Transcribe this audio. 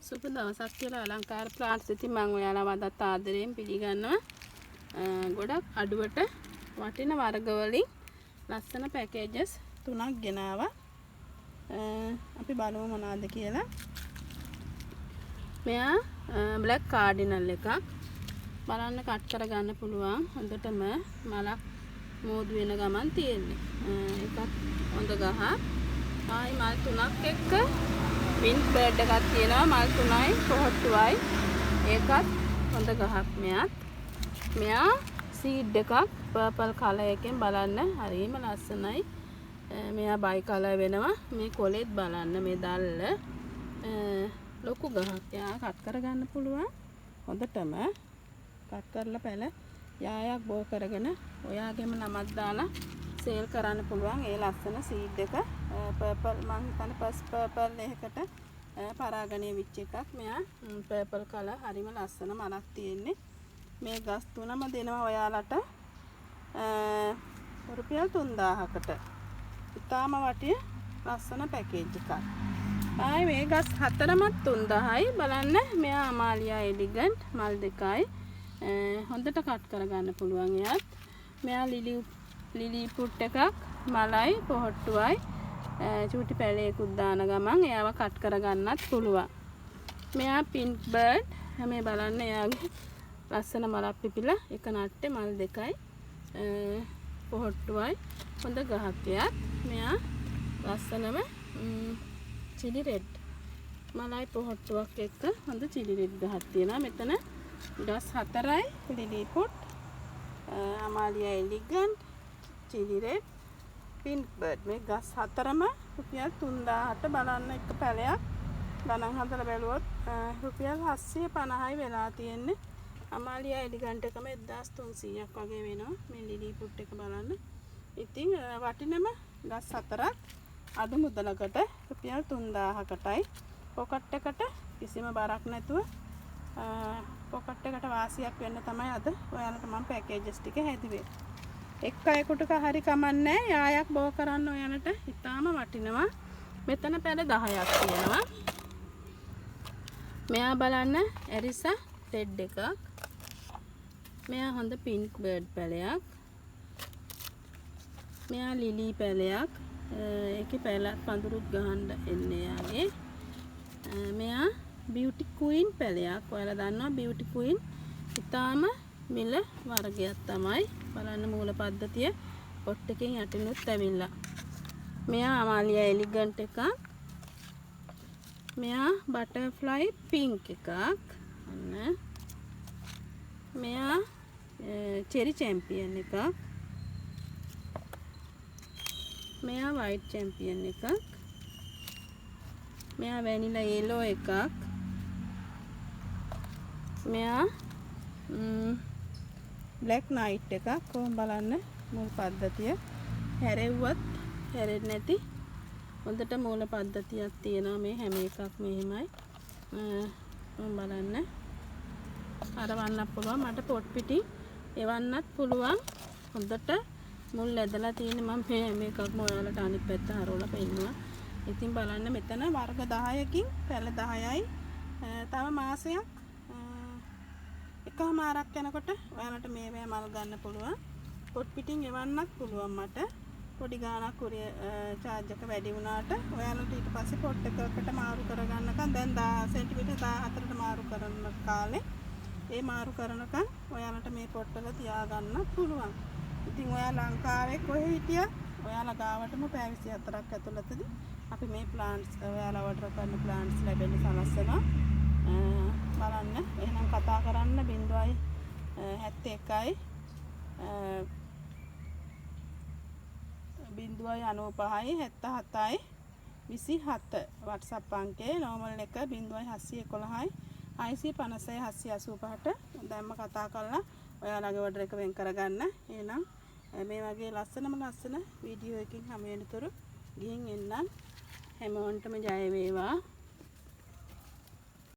සුබ දවසක් කියලා අලංකාර ප්ලාන්ට්ස් ඉතින් මම ඔයාලා වදත් ආදරයෙන් පිළිගන්නවා. ගොඩක් අඩුවට වටින වර්ග වලින් ලස්සන පැකේජස් 3ක් ගෙනාවා. අපි බලමු මොනවද කියලා. මෙයා බ්ලැක් කාඩිනල් එකක්. බලන්න කට් කරගන්න පුළුවන්. හොඳටම මලක් මෝදු වෙන ගමන් තියෙන්නේ. එකක් හොඳ ගහ. ආයි මල් 3ක් එක්ක වින්ඩ් බර්ඩ් එකක් තියෙනවා. මල් 3යි පොහොට්ටුවයි. ඒකත් හොඳ ගහක් මෙයත්. මෙයා සීඩ් එකක් පර්පල් කලර් එකෙන් බලන්න හරිම ලස්සනයි. මෙයා බයි කලර් වෙනවා. මේ කොලෙත් බලන්න මේ දැල්ල ලොකු ගහක්. යා කට් කරගන්න පුළුවන්. හොඳටම කට් කරලා පැල යායක් බෝ කරගෙන ඔයාගේම නමක් දාලා සේල් කරන්න පුළුවන්. ඒ ලස්සන සීඩ් එක පර්පල් මං හිතන්නේ පර්පල් එකකට පරාගණය වෙච්ච එකක්. මෙයා පර්පල් කලර් හරිම ලස්සන මලක් තියෙන්නේ. මේ ගස් තුනම දෙනවා ඔයාලට රුපියල් 3000කට. ඉතාලම වටින ලස්සන පැකේජ් එකක්. ආයි මේ ගස් හතරමත් 3000යි. බලන්න මෙයා අමාලියා එලිගන්ට් මල් දෙකයි. හොඳට කට් කරගන්න පුළුවන් එයත්. මෙයා ලිලි පුට් එකක් මලයි පොහොට්ටුවයි. චූටි පැලයකුත් දාන ගමන් එයාව කට් කරගන්නත් පුළුවන්. මෙයා පින්ක් බර්ඩ්. මේ බලන්න එයාගේ ලස්සන මලක් පිපිලා එක නට්ටේ මල් දෙකයි. පොහොට්ටුවයි හොඳ ගහක් එයත්. මෙයා ලස්සනම චිලි රෙඩ් මලයි පොහොට්ටුවක් එක්ක හොඳ චිලි රෙඩ් ගහක් තියෙනවා. මෙතන ගස් 4යි Lilliput Amalia elegant chilli red pink bird. මේ ගස් 4ම රුපියල් 3000ට බලන්න එක පැලයක් ගණන් හදලා බැලුවොත් රුපියල් 750යි වෙලා තියෙන්නේ. අමාලියා එලිගන්ට් එකම 1300ක් වගේ වෙනවා. මේ ලිලි පුට් එක බලන්න. ඉතින් වටිනම ගස් 4ක් අඩු මුදලකට රුපියල් 3000කටයි. පොකට් එකට කිසිම බරක් නැතුව පොකට් එකට වාසියක් වෙන්න තමයි අද ඔයාලට මම පැකේජස් ටික හැදුවේ. එක් අයෙකුට හරි කමන්නේ යායක් බෝ කරන්න ඔයාලට ඉතාලම වටිනවා. මෙතන පැල 10ක් තියෙනවා. මෙයා බලන්න ඇරිසා රෙඩ් එකක්. මෙයා හොඳ පින්ක් බර්ඩ් පැලයක්. මෙයා ලිලි පැලයක්. ඒකේ පැලක් පඳුරුත් ගහන්න එන්නේ යාගේ. මෙයා බියුටි ක්වීන් පැලයක්. ඔයාලා දන්නවා බියුටි ක්වීන් ඉතාලම මිල වර්ගයක් තමයි. බලන්න මූල පද්ධතිය පොට් එකෙන් යටිනුත් ඇවිල්ලා. මෙයා අමාලියා එලිගන්ට් එකක්. මෙයා බටර්ෆ්ලයි පින්ක් එකක්. අන්න මෙයා චෙරි චැම්පියන් එකක්. මෙයා වයිට් චැම්පියන් එකක්. මෙයා වැනිලා යෙලෝ එකක්. මෙයා බ්ලැක් නයිට් එකක්. කොහොම බලන්න මූල පද්ධතිය හැරෙව්වත් හැරෙන්නේ නැති හොඳට මූල පද්ධතියක් තියෙනවා. මේ හැම එකක්ම එහෙමයි. බලන්න අරවන්නත් පුළුවන්. මට පොට් පිටින් එවන්නත් පුළුවන්. හොඳට මුල් ඇදලා තියෙන්නේ. මම මේකක්ම ඔයාලට අනිත් පැත්ත හරවලා පෙන්නනවා. ඉතින් බලන්න මෙතන වර්ග 10කින් පැල 10යි. තව මාසයක් එකමාරක් යනකොට ඔයාලට මේවා මල් ගන්න පුළුවන්. පොට් පිටින් එවන්නත් පුළුවන් මට. පොඩි ගාණක් කුරිය charge එක වැඩි වුණාට ඔයාලට ඊට පස්සේ පොට් එකකට මාරු කරගන්නකම් දැන් 10 සෙන්ටිමීටර් 14ට මාරු කරන කාලේ ඒ මාරු කරනකම් ඔයාලට මේ පොට් වල තියාගන්න පුළුවන්. ඉතින් ඔයා ලංකාවේ කොහේ හිටියත් ඔයාලා ගාවටම පැය 24ක් ඇතුළතදී අපි මේ ප්ලාන්ට්ස් ඔයාලා ඕඩර් කරන ප්ලාන්ට්ස් ලැබෙන්න සලස්සනවා. බලන්න එහෙනම් කතා කරන්න 071යි 095යි 77යි 27 WhatsApp අංකේ normal එක 0711යි 656 785ට දැම්ම කතා කරලා ඔයාලගේ ඕඩර් එක වෙන් කරගන්න. එහෙනම් මේ වගේ ලස්සන වීඩියෝ එකකින් හැම වෙනතුරු ගිහින් එන්නම්. හැමෝන්ටම ජය වේවා.